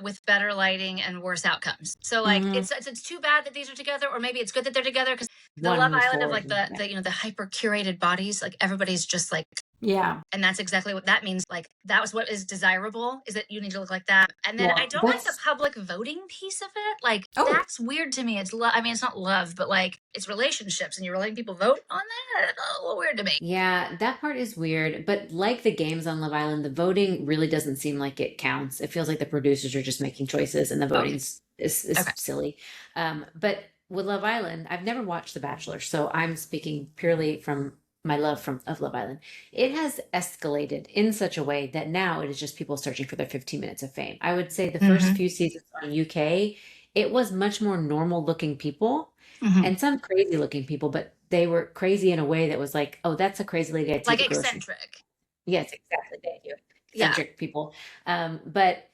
with better lighting and worse outcomes. So like it's too bad that these are together, or maybe it's good that they're together, because the Love Island of like the hyper curated bodies, like everybody's just like, and that's exactly what that means. Like that was what is desirable, is that you need to look like that. And then I don't like the public voting piece of it. Like that's weird to me. It's I mean, it's not love, but like it's relationships, and you're letting people vote on that. It's a little weird to me. Yeah, that part is weird. But like the games on Love Island, the voting really doesn't seem like it counts. It feels like the producers are just making choices, and the voting is silly. But with Love Island, I've never watched The Bachelor, so I'm speaking purely from my love of Love Island. It has escalated in such a way that now it is just people searching for their 15 minutes of fame. I would say the first few seasons on UK, it was much more normal looking people and some crazy looking people, but they were crazy in a way that was like, oh, that's a crazy lady. Like eccentric. Yes, exactly. Thank you. Eccentric people. But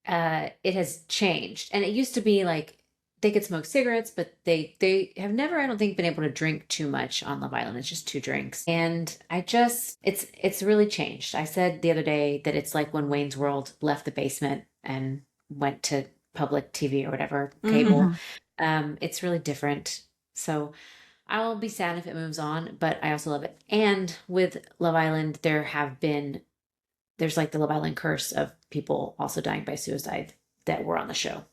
it has changed. And it used to be like, they could smoke cigarettes, but they have never, I don't think, been able to drink too much on Love Island. It's just 2 drinks. And it's really changed. I said the other day that it's like when Wayne's World left the basement and went to public TV or whatever, cable. It's really different. So I'll be sad if it moves on, but I also love it. And with Love Island, there's like the Love Island curse of people also dying by suicide that were on the show.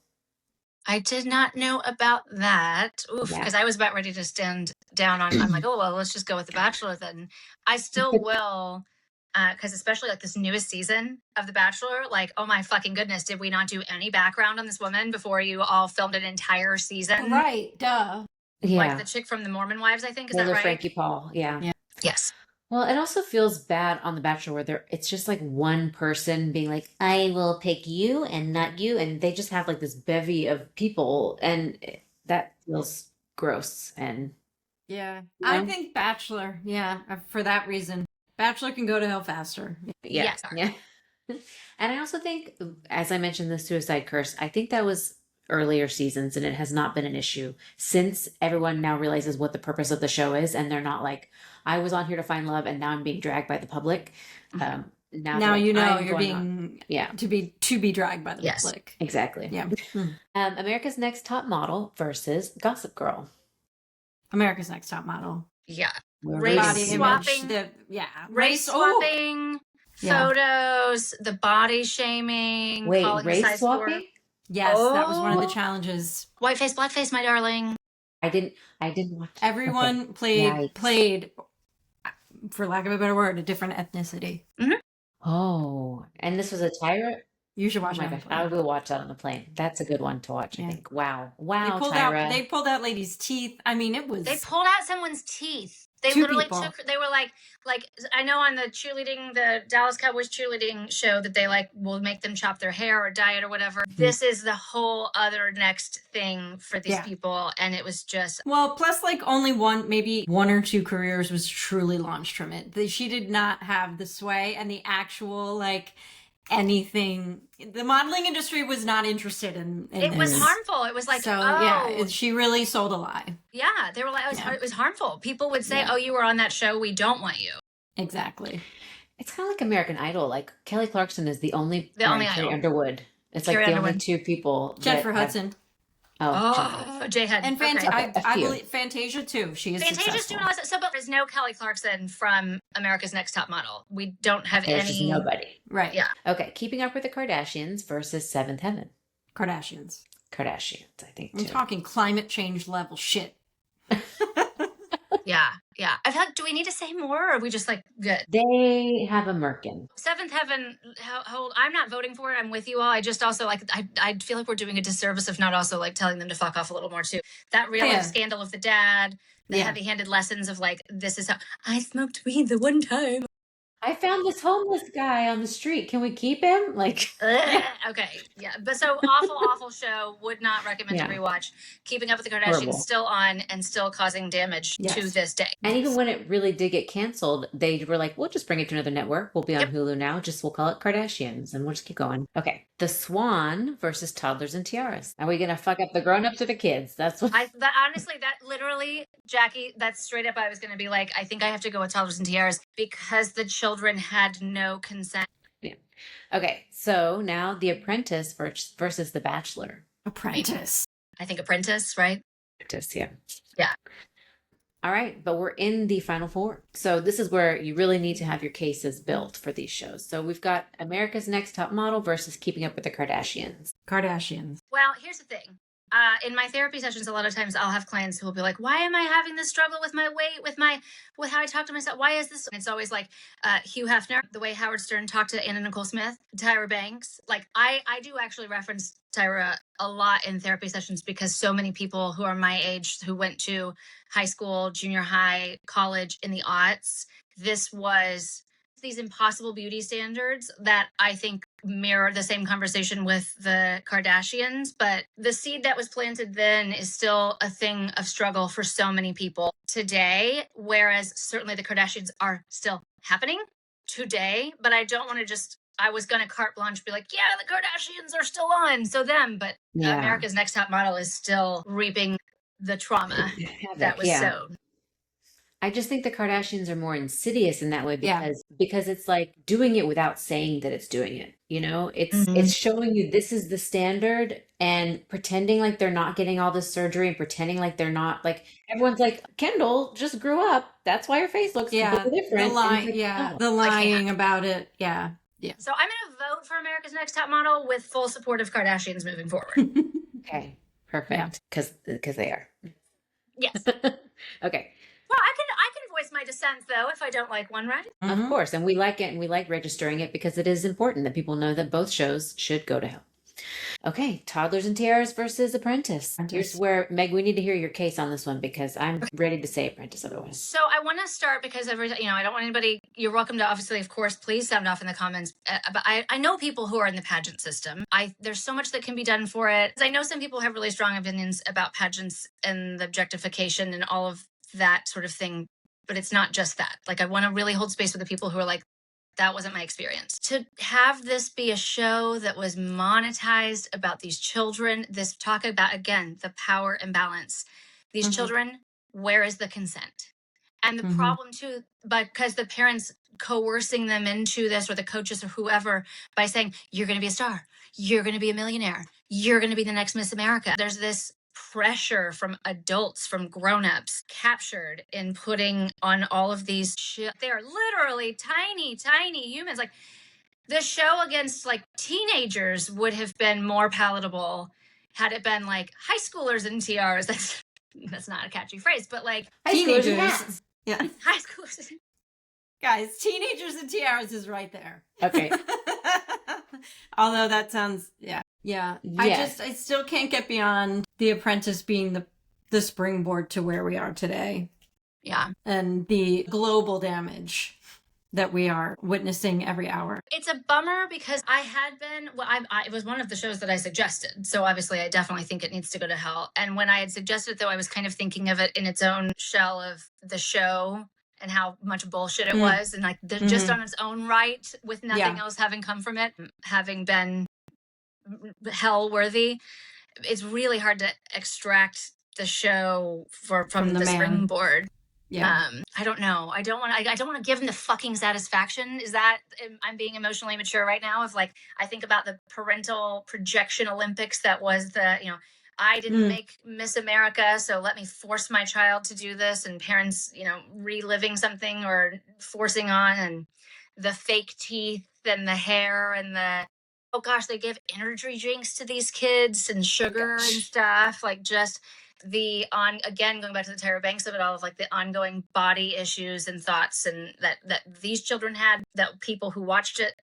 I did not know about that. Oof, Yeah. because I was about ready to stand down on. I'm like, oh well, let's just go with The Bachelor then. I still will, because especially like this newest season of The Bachelor, like, oh my fucking goodness, did we not do any background on this woman before you all filmed an entire season? Right, duh. Yeah. Like the chick from the Mormon Wives, I think. Is that Taylor right? Frankie Paul. Yeah. Yeah. Yes. Well, it also feels bad on The Bachelor where it's just like one person being like, I will pick you and not you. And they just have like this bevy of people. And that feels gross. And Yeah. You I know? think Bachelor, yeah, for that reason. Bachelor can go to hell faster. yeah. Yes. Yeah. And I also think, as I mentioned, the suicide curse, I think that was earlier seasons and it has not been an issue since everyone now realizes what the purpose of the show is. And they're not like, I was on here to find love and now I'm being dragged by the public. Now Now you know I'm you're going on. being Yeah. to be dragged by the Yes. public. Exactly. Yeah. America's Next Top Model versus Gossip Girl. America's Next Top Model. Yeah. We're Race Body rating- swapping. image. Race oh, swapping, Yeah. photos, the body shaming, Wait, calling the race size four. swapping? Yes, that was one of the Oh. challenges. Whiteface, blackface, my darling. I didn't watch. Everyone Yikes. played, for lack of a better word, a different ethnicity. Oh, and this was a Tyra. You should Oh watch my it. gosh, I will watch that on the plane. That's a good one to watch. Yeah. I think. Wow, They Tyra. pulled out ladies' teeth. I mean, it was. They pulled out someone's teeth. They Two literally people. they were like I know on the Dallas Cowboys cheerleading show that they like will make them chop their hair or dye it or whatever. This is the whole other next thing for these Yeah. people, and it was just Well, plus like only maybe one or two careers was truly launched from it. She did not have the sway and the actual like anything. The modeling industry was not interested in it was this. harmful. It was like, So oh yeah, she really sold a lie. yeah, they were like, it was harmful. People would say, Yeah. oh, you were on that show, we don't want you. Exactly. It's kind of like American Idol. Like Kelly Clarkson is the only only Carrie idol. Underwood. It's like Carrie the only Underwood. two people. that Jennifer have- Hudson Oh, Jay Head. and Okay. a I few. believe Fantasia too. She is Fantasia's successful. doing all this. So, but there's no Kelly Clarkson from America's Next Top Model. We don't have There's just any. nobody. Right. Yeah. Okay, Keeping Up with the Kardashians versus Seventh Heaven. Kardashians. Kardashians, I think I'm too. talking climate change level shit. Yeah, yeah. I feel like, do we need to say more, or are we just like good? They have a merkin. Seventh Heaven. Hold. I'm not voting for it. I'm with you all. I just also like. I feel like we're doing a disservice if not also like telling them to fuck off a little more too. That real Yeah. scandal of the dad. The Yeah. heavy-handed lessons of like, this is how I smoked weed the one time. I found this homeless guy on the street. Can we keep him? Like, Ugh. Okay, yeah, but so awful show. Would not recommend Yeah. to rewatch. Keeping Up with the Kardashians Horrible. still on and still causing damage Yes. to this day. and even when it really did get canceled, they were like, we'll just bring it to another network. We'll be on Yep. Hulu now. We'll call it Kardashians and we'll just keep going. Okay. The Swan versus Toddlers and Tiaras. Are we going to fuck up the grown-ups or the kids? That's what. Honestly, that literally, Jackie, that's straight up. I was going to be like, I think I have to go with Toddlers and Tiaras because the children had no consent. Okay. So now The Apprentice versus The Bachelor. Apprentice. I think Apprentice, right? Apprentice, yeah. Yeah. All right, but we're in the final four. So this is where you really need to have your cases built for these shows. So we've got America's Next Top Model versus Keeping Up with the Kardashians. Kardashians. Well, here's the thing. In my therapy sessions, a lot of times I'll have clients who will be like, why am I having this struggle with my weight, with how I talk to myself? Why is this? And it's always like Hugh Hefner, the way Howard Stern talked to Anna Nicole Smith, Tyra Banks. Like I do actually reference Tyra a lot in therapy sessions because so many people who are my age who went to high school, junior high, college in the aughts, this was these impossible beauty standards that I think mirror the same conversation with the Kardashians. But the seed that was planted then is still a thing of struggle for so many people today, whereas certainly the Kardashians are still happening today. But I don't want to I was going to carte blanche be like, yeah, the Kardashians are still on, so them. But Yeah. America's Next Top Model is still reaping the trauma that was sown. I just think the Kardashians are more insidious in that way Yeah. because it's like doing it without saying that it's doing it. You know, it's Mhm. it's showing you this is the standard and pretending like they're not getting all this surgery and pretending like they're not like everyone's like Kendall just grew up. That's why her face looks Yeah. completely different. And it's like, no. The I can't. lying about it. Yeah. Yeah. So I'm going to vote for America's Next Top Model with full support of Kardashians moving forward. Okay, perfect. Because they are. Yes. Okay. Well, I can voice my dissent though if I don't like one, right? Of course, and we like it and we like registering it because it is important that people know that both shows should go to hell. Okay, Toddlers and Tiaras versus Apprentice. Here's where, Meg, we need to hear your case on this one because I'm ready to say Apprentice otherwise. So I want to start because I don't want anybody, you're welcome to obviously, of course, please sound off in the comments. But I know people who are in the pageant system. There's so much that can be done for it. I know some people have really strong opinions about pageants and the objectification and all of that sort of thing, but it's not just that. Like, I want to really hold space for the people who are like, that wasn't my experience. To have this be a show that was monetized about these children, this talk about, again, the power imbalance. These children, where is the consent? And the problem too, because the parents coercing them into this, or the coaches or whoever, by saying, you're going to be a star, you're going to be a millionaire, you're going to be the next Miss America. There's this pressure from adults, from grown-ups, captured in putting on all of these they're literally tiny humans. Like, the show against like teenagers would have been more palatable had it been like high schoolers and tiaras. That's not a catchy phrase, but like Teenagers. Yeah. high schoolers. Guys, teenagers and tiaras is right there. Okay. Although that sounds, yeah. I still can't get beyond The Apprentice being the springboard to where we are today. Yeah. And the global damage that we are witnessing every hour. It's a bummer because I had been, it was one of the shows that I suggested. So obviously I definitely think it needs to go to hell. And when I had suggested it, though, I was kind of thinking of it in its own shell of the show and how much bullshit it was. And like just on its own right, with nothing else having come from it, having been hell worthy, it's really hard to extract the show from the springboard. Yeah. I don't know. I don't want to give him the fucking satisfaction. Is that I'm being emotionally mature right now? Of like, I think about the parental projection Olympics that was I didn't make Miss America, so let me force my child to do this, and parents, reliving something or forcing on, and the fake teeth and the hair and oh gosh, they give energy drinks to these kids and sugar and stuff. Like, just again, going back to the Tyra Banks of it all, of like the ongoing body issues and thoughts and that these children had, that people who watched it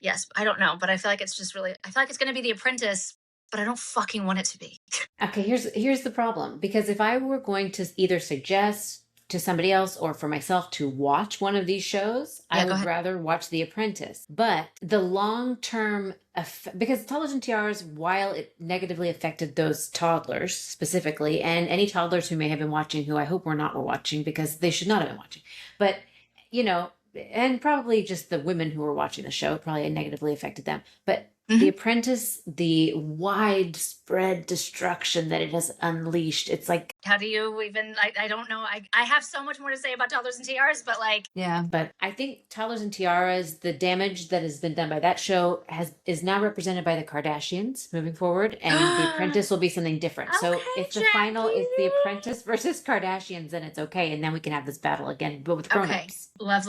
yes, I don't know, but I feel like it's just really, I feel like it's going to be The Apprentice, but I don't fucking want it to be. Okay, here's the problem. Because if I were going to either suggest to somebody else or for myself to watch one of these shows, I would rather watch The Apprentice. But the long-term effect, because Toddlers and Tiaras, while it negatively affected those toddlers specifically, and any toddlers who may have been watching, who I hope were watching because they should not have been watching, but and probably just the women who were watching the show, it probably negatively affected them. But The Apprentice, the widespread destruction that it has unleashed, it's like, how do you even, I don't know. I have so much more to say about Toddlers and Tiaras, but like, yeah. But I think Toddlers and Tiaras, the damage that has been done by that show is now represented by the Kardashians moving forward, and The Apprentice will be something different. Okay, so if the final is The Apprentice versus Kardashians, then it's okay, and then we can have this battle again, but with grown-ups. Okay. Love.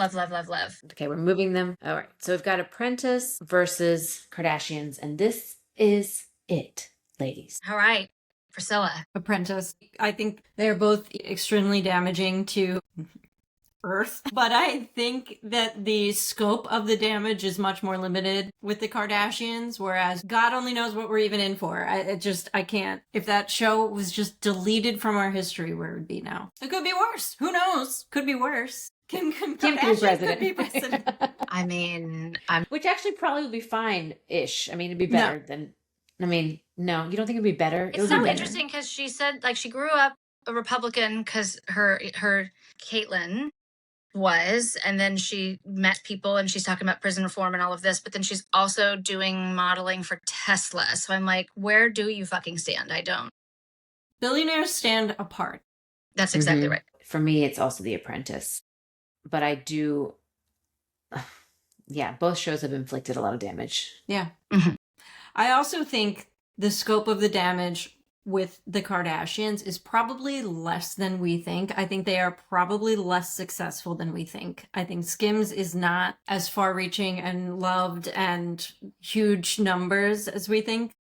Okay, we're moving them. All right, so we've got Apprentice versus Kardashians, and this is it, ladies. All right, Priscilla. Apprentice. I think they're both extremely damaging to Earth, but I think that the scope of the damage is much more limited with the Kardashians, whereas God only knows what we're even in for. I can't. If that show was just deleted from our history, where it would be now? It could be worse. Who knows? Could be worse. Kim Kardashian could be president. I mean, which actually probably would be fine-ish. I mean, it'd be better than. I mean, no, you don't think it'd be better? It's so interesting because she said, like, she grew up a Republican because her Caitlyn was, and then she met people and she's talking about prison reform and all of this, but then she's also doing modeling for Tesla. So I'm like, where do you fucking stand? I don't. Billionaires stand apart. That's exactly right. for me, it's also The Apprentice. But I do, yeah, both shows have inflicted a lot of damage. Yeah. Mhm. I also think the scope of the damage with the Kardashians is probably less than we think. I think they are probably less successful than we think. I think Skims is not as far reaching and loved and huge numbers as we think.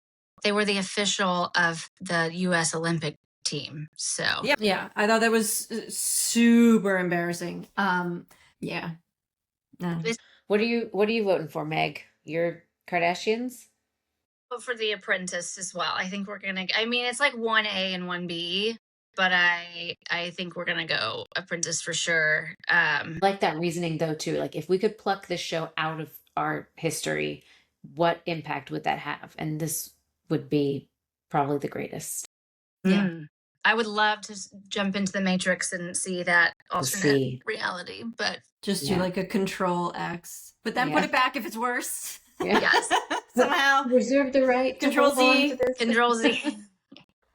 They were the official of the U.S. Olympic team. So Yeah. I thought that was super embarrassing. Yeah. No. What are you voting for, Meg? Your Kardashians? But for The Apprentice as well. I think we're gonna. I mean, it's like 1A and 1B, but I think we're gonna go Apprentice for sure. I like that reasoning though too. Like if we could pluck this show out of our history, what impact would that have? And this would be probably the greatest. Yeah. I would love to jump into the Matrix and see that alternate reality, but just do like a Control X, but then Yeah. put it back if it's worse. Yeah. yes, Somehow Reserve the right Control to hold on Z. to this. Control Z.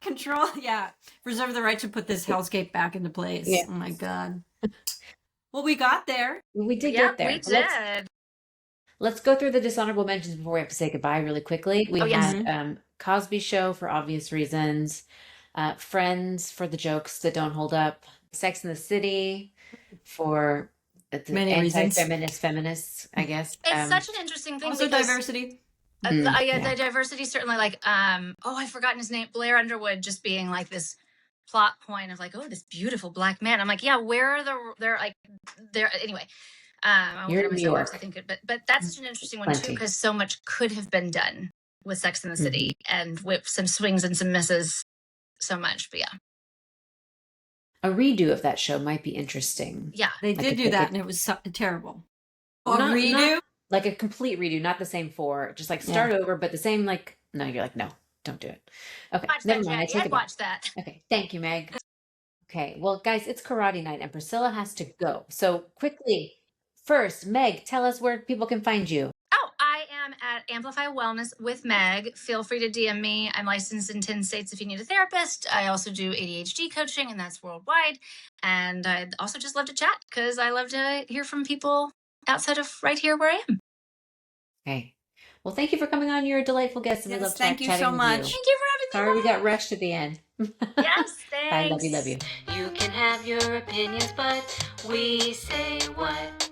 Control, yeah. Reserve the right to put this hellscape back into place. Yeah. Oh my god. Well, we got there. We did Yep, get there. we did. Let's go through the dishonorable mentions before we have to say goodbye really quickly. We Oh, yes. had Cosby Show for obvious reasons, Friends for the jokes that don't hold up, Sex in the City for the Many reasons. anti-feminist feminists, I guess. It's such an interesting thing. Also because, diversity. The diversity certainly like I've forgotten his name, Blair Underwood, just being like this plot point of like, oh, this beautiful black man. I'm like, yeah, where are they're anyway. I won't You're get on in my New soapbox, York. I think, but that's such an interesting one too, Plenty. because so much could have been done with Sex in the City and with some swings and some misses, so much. But yeah, A redo of that show might be interesting. yeah, They Like did a- do like that a- and it was terrible. Not- redo? not like a complete redo, not the same four. Just like start over, but the same like. No, you're like no, don't do it. Okay, watch never that, mind. I Jackie. take I'd it back. watch that. Okay, thank you, Meg. Okay, well, guys, it's karate night, and Priscilla has to go. So quickly, first, Meg, tell us where people can find you. Oh, I am at Amplify Wellness with Meg. Feel free to DM me. I'm licensed in 10 states if you need a therapist. I also do ADHD coaching, and that's worldwide. And I'd also just love to chat because I love to hear from people outside of right here where I am. Okay. Well, thank you for coming on. You're a delightful guest, and we Yes, love thank you chatting so with much. you. Thank you for having Sorry, me. we got rushed at the end. Yes, thanks. Bye, love you, love you. You can have your opinions, but we say what